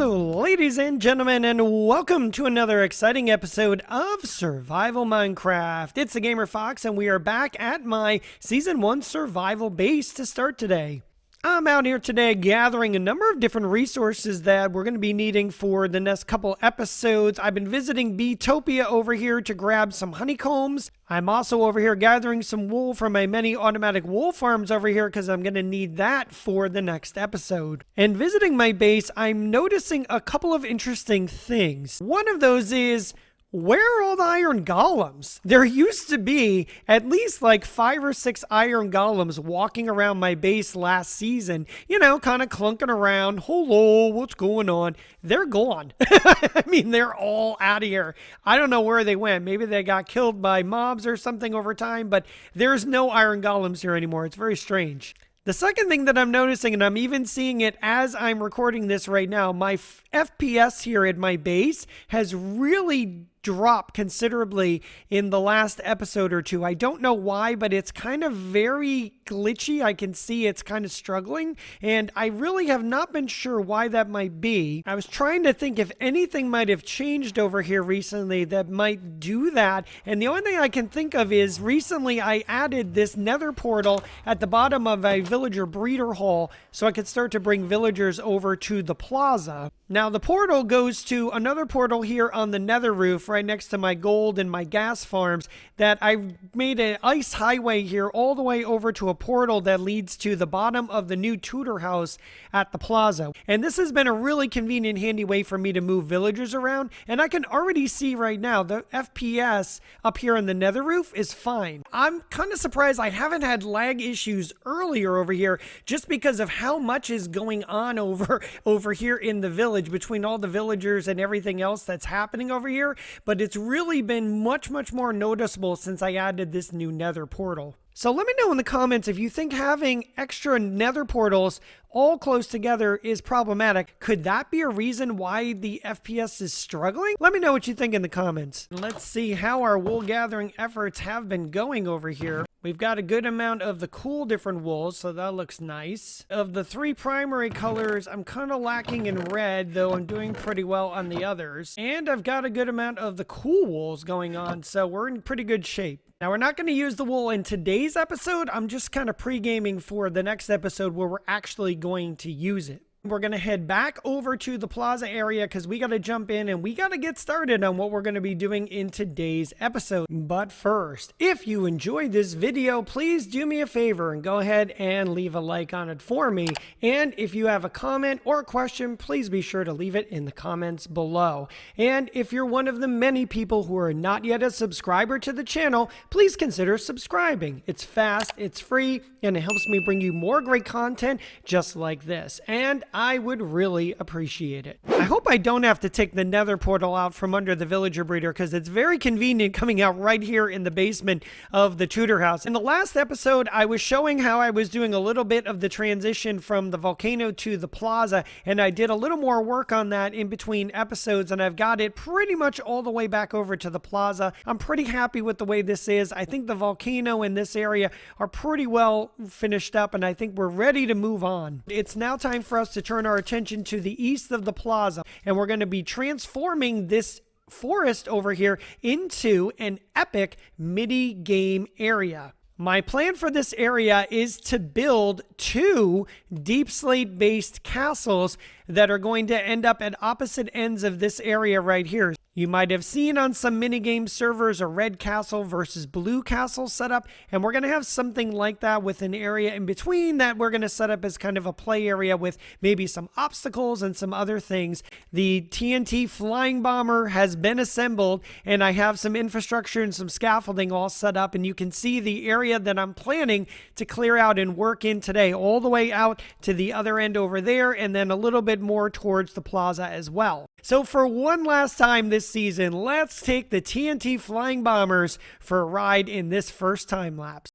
Hello ladies and gentlemen, and welcome to another exciting episode of Survival Minecraft. It's the Gamer Fox and we are back at my Season 1 survival base to start today. I'm out here today gathering a number of different resources that we're going to be needing for the next couple episodes. I've been visiting Beetopia over here to grab some honeycombs. I'm also over here gathering some wool from my many automatic wool farms over here because I'm going to need that for the next episode. And visiting my base, I'm noticing a couple of interesting things. One of those is, where are all the iron golems? There used to be at least like 5 or 6 iron golems walking around my base last season, you know, kind of clunking around. Hello, what's going on? They're gone. I mean, they're all out of here. I don't know where they went. Maybe they got killed by mobs or something over time, but there's no iron golems here anymore. It's very strange. The second thing that I'm noticing, and I'm even seeing it as I'm recording this right now, my FPS here at my base has really dropped considerably in the last episode or two. I don't know why, but it's kind of very glitchy. I can see it's kind of struggling, and I really have not been sure why that might be. I was trying to think if anything might have changed over here recently that might do that, and the only thing I can think of is recently I added this nether portal at the bottom of a villager breeder hall so I could start to bring villagers over to the plaza. Now the portal goes to another portal here on the nether roof right next to my gold and my gas farms that I made an ice highway here all the way over to a portal that leads to the bottom of the new tutor house at the plaza. And this has been a really convenient, handy way for me to move villagers around. And I can already see right now the FPS up here on the nether roof is fine. I'm kind of surprised I haven't had lag issues earlier over here just because of how much is going on over here in the village between all the villagers and everything else that's happening over here. But it's really been much more noticeable since I added this new nether portal. So let me know in the comments if you think having extra nether portals all close together is problematic. Could that be a reason why the FPS is struggling? Let me know what you think in the comments. Let's see how our wool gathering efforts have been going over here. We've got a good amount of the cool different wools, so that looks nice. Of the 3 primary colors, I'm kind of lacking in red, though I'm doing pretty well on the others. And I've got a good amount of the cool wools going on, so we're in pretty good shape. Now, we're not going to use the wool in today's episode. I'm just kind of pre-gaming for the next episode where we're actually going to use it. We're going to head back over to the plaza area because we got to jump in and we got to get started on what we're going to be doing in today's episode. But first, if you enjoyed this video, please do me a favor and go ahead and leave a like on it for me. And if you have a comment or a question, please be sure to leave it in the comments below. And if you're one of the many people who are not yet a subscriber to the channel, please consider subscribing. It's fast, it's free, and it helps me bring you more great content just like this. And I would really appreciate it. I hope I don't have to take the nether portal out from under the villager breeder because it's very convenient coming out right here in the basement of the tutor house. In the last episode, I was showing how I was doing a little bit of the transition from the volcano to the plaza, and I did a little more work on that in between episodes, and I've got it pretty much all the way back over to the plaza. I'm pretty happy with the way this is. I think the volcano in this area are pretty well finished up, and I think we're ready to move on. It's now time for us to turn our attention to the east of the plaza, and we're going to be transforming this forest over here into an epic mini game area. My plan for this area is to build 2 Deepslate based castles that are going to end up at opposite ends of this area right here. You might have seen on some minigame servers a red castle versus blue castle setup, and we're going to have something like that with an area in between that we're going to set up as kind of a play area with maybe some obstacles and some other things. The TNT flying bomber has been assembled, and I have some infrastructure and some scaffolding all set up, and you can see the area that I'm planning to clear out and work in today, all the way out to the other end over there, and then a little bit more towards the plaza as well. So for one last time this season, let's take the TNT flying bombers for a ride in this first time lapse.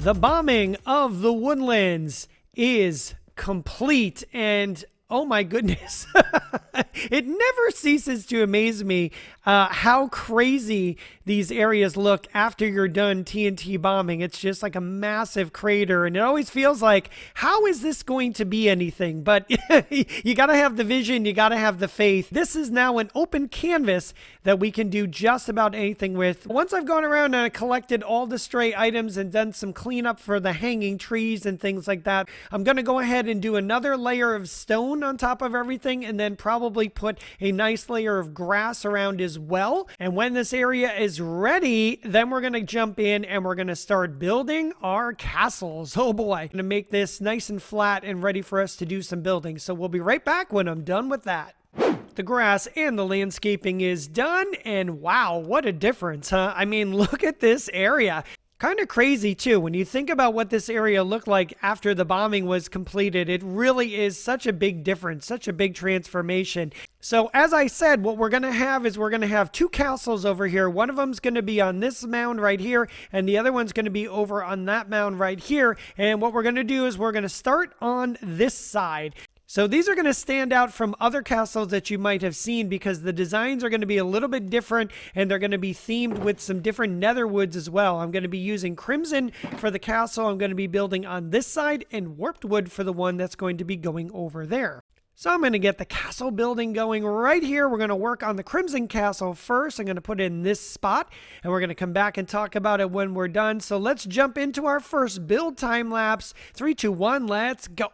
The bombing of the woodlands is complete, and oh my goodness, it never ceases to amaze me how crazy these areas look after you're done TNT bombing. It's just like a massive crater, and it always feels like, how is this going to be anything? But you got to have the vision, you got to have the faith. This is now an open canvas that we can do just about anything with. Once I've gone around and I collected all the stray items and done some cleanup for the hanging trees and things like that, I'm going to go ahead and do another layer of stone on top of everything, and then probably put a nice layer of grass around as well. And when this area is ready, then we're going to jump in and we're going to start building our castles. Oh boy, I'm going to make this nice and flat and ready for us to do some building. So we'll be right back when I'm done with that. The grass and the landscaping is done, and wow, what a difference, huh? I mean, look at this area. Kind of crazy too, when you think about what this area looked like after the bombing was completed. It really is such a big difference, such a big transformation. So as I said, what we're going to have is we're going to have two castles over here. One of them's going to be on this mound right here, and the other one's going to be over on that mound right here. And what we're going to do is we're going to start on this side. So these are going to stand out from other castles that you might have seen because the designs are going to be a little bit different, and they're going to be themed with some different nether woods as well. I'm going to be using crimson for the castle I'm going to be building on this side, and warped wood for the one that's going to be going over there. So I'm going to get the castle building going right here. We're going to work on the crimson castle first. I'm going to put it in this spot, and we're going to come back and talk about it when we're done. So let's jump into our first build time lapse. 3, 2, 1, let's go.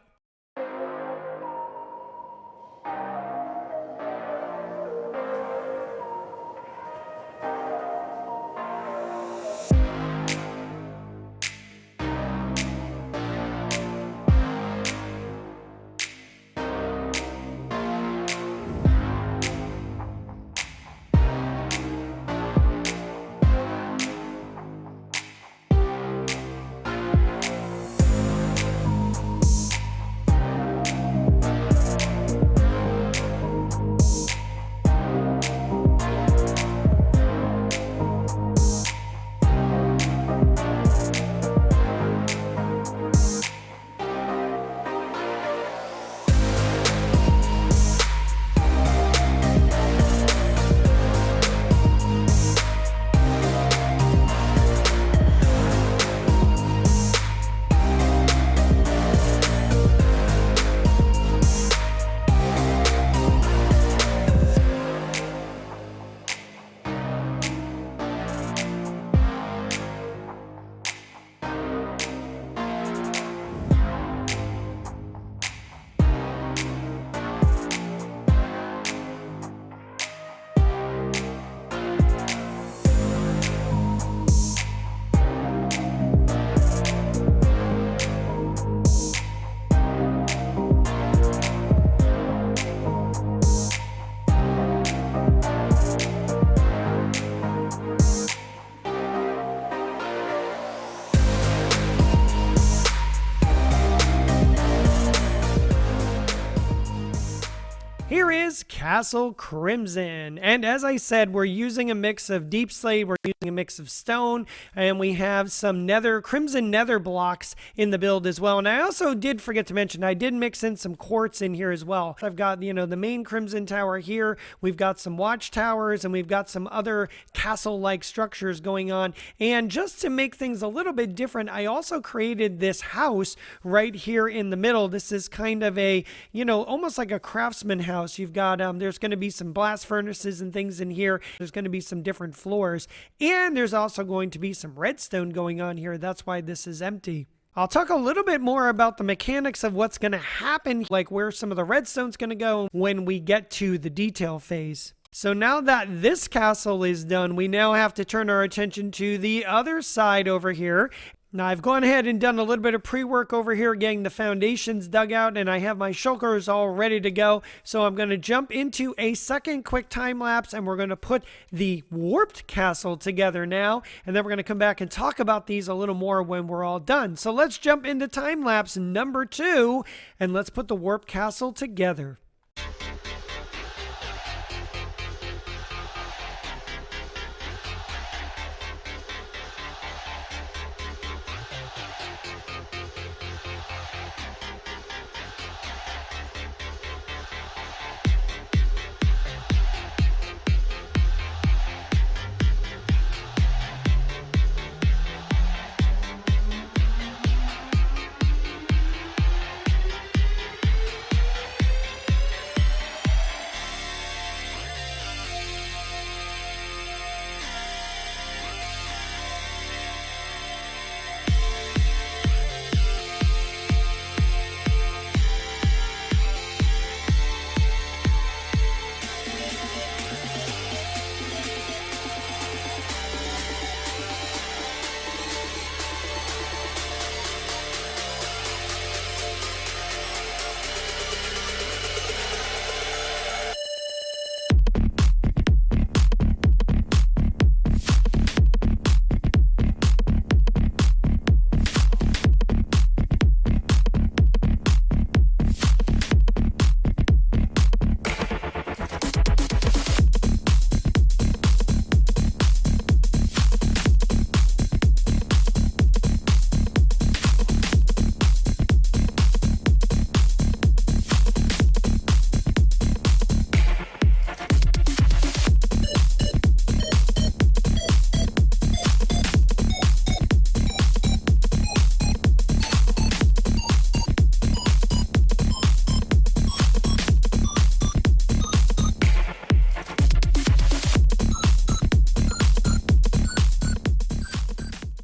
Here is Castle Crimson, and as I said, we're using a mix of Deepslate, we're using a mix of stone, and we have some crimson nether blocks in the build as well. And I also did forget to mention, I did mix in some quartz in here as well. I've got, the main crimson tower here, we've got some watchtowers, and we've got some other castle-like structures going on. And just to make things a little bit different, I also created this house right here in the middle. This is kind of a, almost like a craftsman house. You've got, there's going to be some blast furnaces and things in here. There's going to be some different floors. And there's also going to be some redstone going on here. That's why this is empty. I'll talk a little bit more about the mechanics of what's going to happen, like where some of the redstone's going to go when we get to the detail phase. So now that this castle is done, we now have to turn our attention to the other side over here. Now I've gone ahead and done a little bit of pre-work over here, getting the foundations dug out, and I have my shulkers all ready to go. So I'm going to jump into a second quick time lapse, and we're going to put the warped castle together now, and then we're going to come back and talk about these a little more when we're all done. So let's jump into time lapse number 2, and let's put the warped castle together.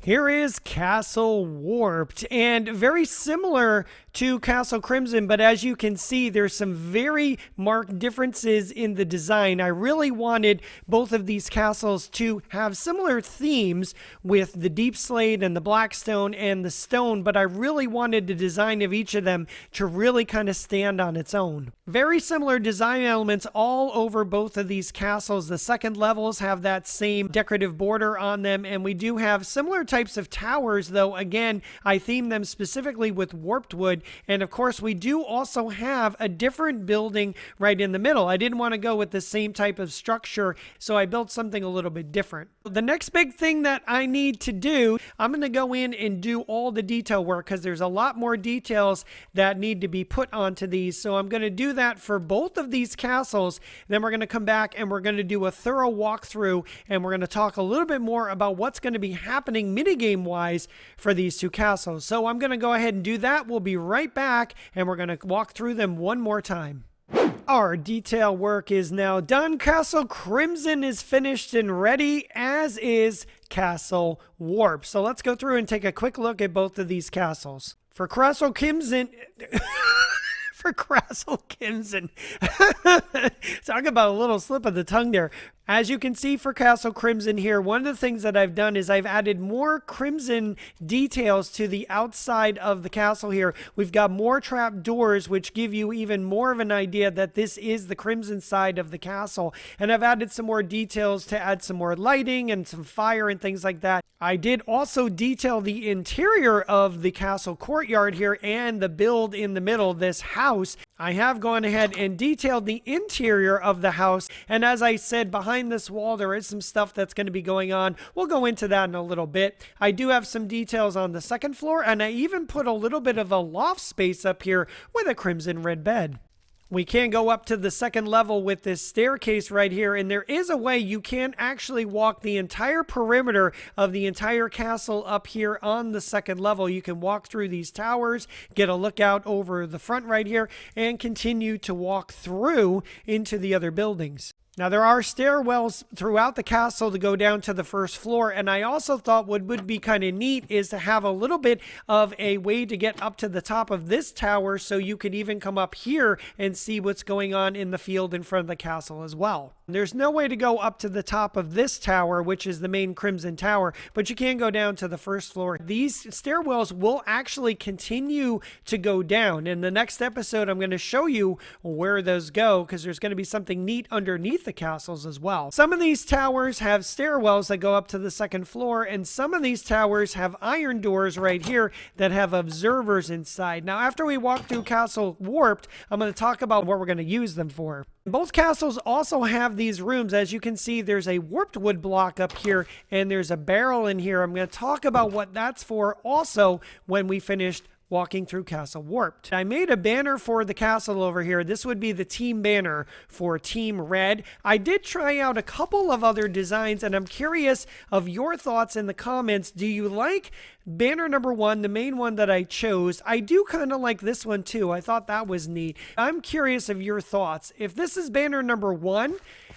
Here is Castle Warped, and very similar to Castle Crimson, but as you can see, there's some very marked differences in the design. I really wanted both of these castles to have similar themes with the Deepslate and the Blackstone and the stone, but I really wanted the design of each of them to really kind of stand on its own. Very similar design elements all over both of these castles. The second levels have that same decorative border on them, and we do have similar types of towers, though again I themed them specifically with warped wood. And of course we do also have a different building right in the middle. I didn't want to go with the same type of structure, so I built something a little bit different. The next big thing that I need to do, I'm going to go in and do all the detail work because there's a lot more details that need to be put onto these. So I'm going to do that for both of these castles. Then we're going to come back and we're going to do a thorough walkthrough, and we're going to talk a little bit more about what's going to be happening minigame wise for these two castles. So I'm going to go ahead and do that. We'll be right back and we're going to walk through them one more time. Our detail work is now done. Castle Crimson is finished and ready, as is Castle Warp. So let's go through and take a quick look at both of these castles. For Castle Crimson... For Castle Crimson. Talk about a little slip of the tongue there. As you can see for Castle Crimson here, one of the things that I've done is I've added more crimson details to the outside of the castle here. We've got more trap doors, which give you even more of an idea that this is the crimson side of the castle. And I've added some more details to add some more lighting and some fire and things like that. I did also detail the interior of the castle courtyard here and the build in the middle, this house. I have gone ahead and detailed the interior of the house, and as I said, behind this wall there is some stuff that's going to be going on. We'll go into that in a little bit. I do have some details on the second floor, and I even put a little bit of a loft space up here with a crimson red bed. We can go up to the second level with this staircase right here, and there is a way you can actually walk the entire perimeter of the entire castle up here on the second level. You can walk through these towers, get a look out over the front right here, and continue to walk through into the other buildings. Now, there are stairwells throughout the castle to go down to the first floor, and I also thought what would be kind of neat is to have a little bit of a way to get up to the top of this tower, so you could even come up here and see what's going on in the field in front of the castle as well. There's no way to go up to the top of this tower, which is the main Crimson Tower, but you can go down to the first floor. These stairwells will actually continue to go down. In the next episode, I'm going to show you where those go, because there's going to be something neat underneath the castles as well. Some of these towers have stairwells that go up to the second floor, and some of these towers have iron doors right here that have observers inside. Now, after we walk through Castle Warped, I'm going to talk about what we're going to use them for. Both castles also have these rooms. As you can see, there's a warped wood block up here, and there's a barrel in here. I'm going to talk about what that's for also when we finished walking through Castle Warped. I made a banner for the castle over here. This would be the team banner for Team Red. I did try out a couple of other designs, and I'm curious of your thoughts in the comments. Do you like banner number 1, the main one that I chose? I do kind of like this one too. I thought that was neat. I'm curious of your thoughts. If this is banner number 1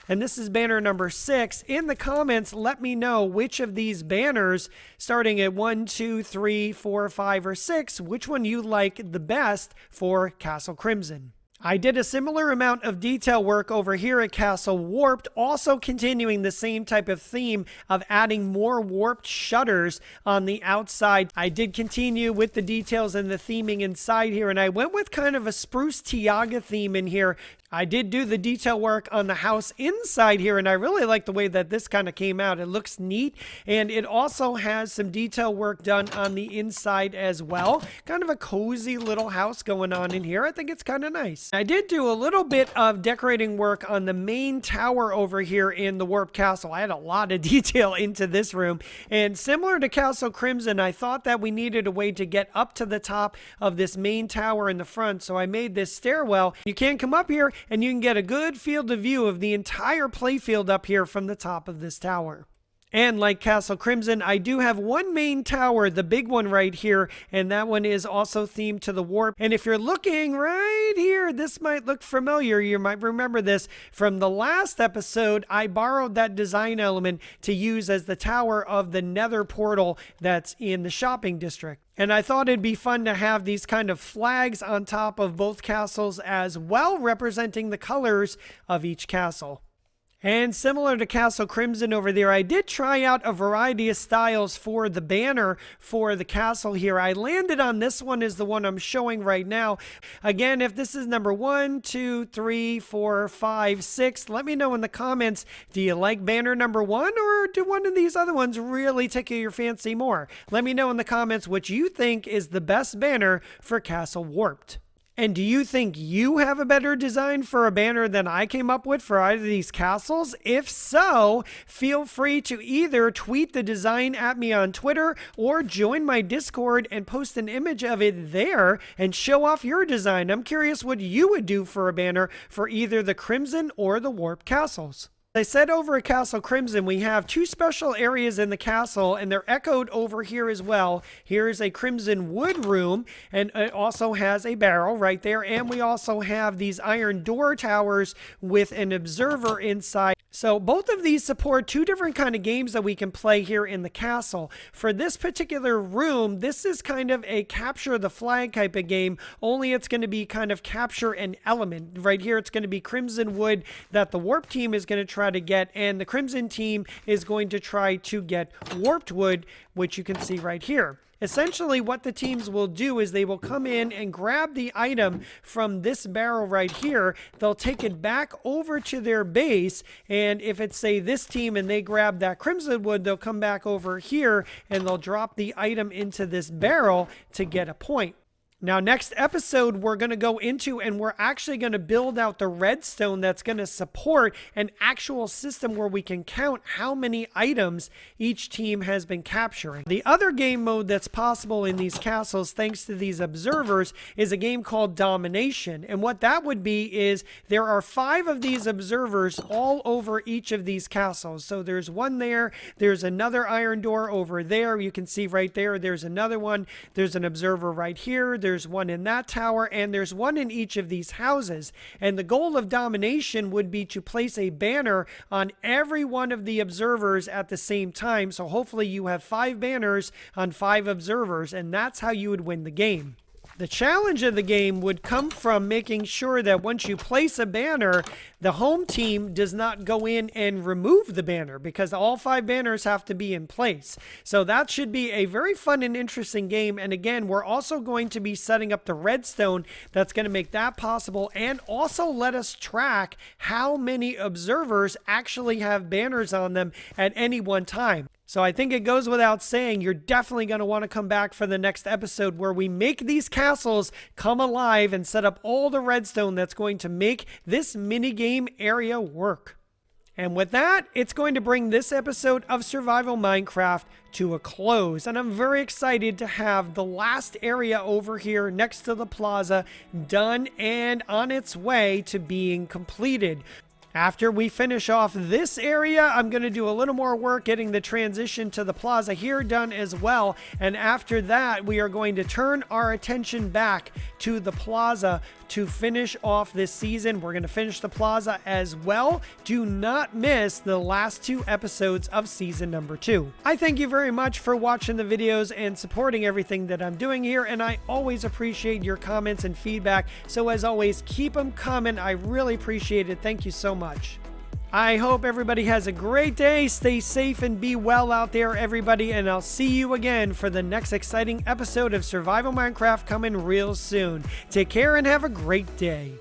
and this is banner number 6, in the comments, let me know which of these banners, starting at 1, 2, 3, 4, 5, or 6, which one you like the best for Castle Crimson. I did a similar amount of detail work over here at Castle Warped, also continuing the same type of theme of adding more warped shutters on the outside. I did continue with the details and the theming inside here, and I went with kind of a Spruce Tiaga theme in here. I did do the detail work on the house inside here, and I really like the way that this kind of came out. It looks neat, and it also has some detail work done on the inside as well. Kind of a cozy little house going on in here. I think it's kind of nice. I did do a little bit of decorating work on the main tower over here in the Warped Castle. I had a lot of detail into this room, and similar to Castle Crimson, I thought that we needed a way to get up to the top of this main tower in the front, so I made this stairwell. You can come up here and you can get a good field of view of the entire playfield up here from the top of this tower. And like Castle Crimson, I do have one main tower, the big one right here, and that one is also themed to the warp. And if you're looking right here, this might look familiar. You might remember this from the last episode. I borrowed that design element to use as the tower of the nether portal that's in the shopping district. And I thought it'd be fun to have these kind of flags on top of both castles as well, representing the colors of each castle. And similar to Castle Crimson over there, I did try out a variety of styles for the banner for the castle here. I landed on this one is the one I'm showing right now. Again, if this is number 1, 2, 3, 4, 5, 6, let me know in the comments, do you like banner number 1 or do one of these other ones really tickle your fancy more? Let me know in the comments what you think is the best banner for Castle Warped. And do you think you have a better design for a banner than I came up with for either of these castles? If so, feel free to either tweet the design at me on Twitter or join my Discord and post an image of it there and show off your design. I'm curious what you would do for a banner for either the Crimson or the Warp castles. I said over at Castle Crimson, we have 2 special areas in the castle, and they're echoed over here as well. Here's a Crimson wood room, and it also has a barrel right there. And we also have these iron door towers with an observer inside. So both of these support 2 different kind of games that we can play here in the castle. For this particular room, this is kind of a capture the flag type of game, only it's going to be kind of capture an element. Right here, it's going to be Crimson wood that the Warp team is going to try to get, and the Crimson team is going to try to get warped wood, which you can see right here. Essentially, what the teams will do is they will come in and grab the item from this barrel right here. They'll take it back over to their base, and if it's, say, this team and they grab that Crimson wood, they'll come back over here and they'll drop the item into this barrel to get a point. Now, next episode, we're going to go into and we're actually going to build out the redstone that's going to support an actual system where we can count how many items each team has been capturing. The other game mode that's possible in these castles, thanks to these observers, is a game called Domination. And what that would be is there are 5 of these observers all over each of these castles. So there's one there, there's another iron door over there. You can see right there, there's another one. There's an observer right here. There's one in that tower, and there's one in each of these houses. And the goal of Domination would be to place a banner on every one of the observers at the same time. So hopefully you have 5 banners on 5 observers, and that's how you would win the game. The challenge of the game would come from making sure that once you place a banner, the home team does not go in and remove the banner, because all 5 banners have to be in place. So that should be a very fun and interesting game. And again, we're also going to be setting up the redstone that's going to make that possible, and also let us track how many observers actually have banners on them at any one time. So I think it goes without saying, you're definitely going to want to come back for the next episode where we make these castles come alive and set up all the redstone that's going to make this minigame area work. And with that, it's going to bring this episode of Survival Minecraft to a close. And I'm very excited to have the last area over here next to the plaza done and on its way to being completed. After we finish off this area, I'm going to do a little more work getting the transition to the plaza here done as well. And after that, we are going to turn our attention back to the plaza to finish off this season. We're going to finish the plaza as well. Do not miss the last 2 episodes of season number 2. I thank you very much for watching the videos and supporting everything that I'm doing here, and I always appreciate your comments and feedback. So as always, keep them coming. I really appreciate it. Thank you so much. I hope everybody has a great day. Stay safe and be well out there, everybody, and I'll see you again for the next exciting episode of Survival Minecraft coming real soon. Take care and have a great day.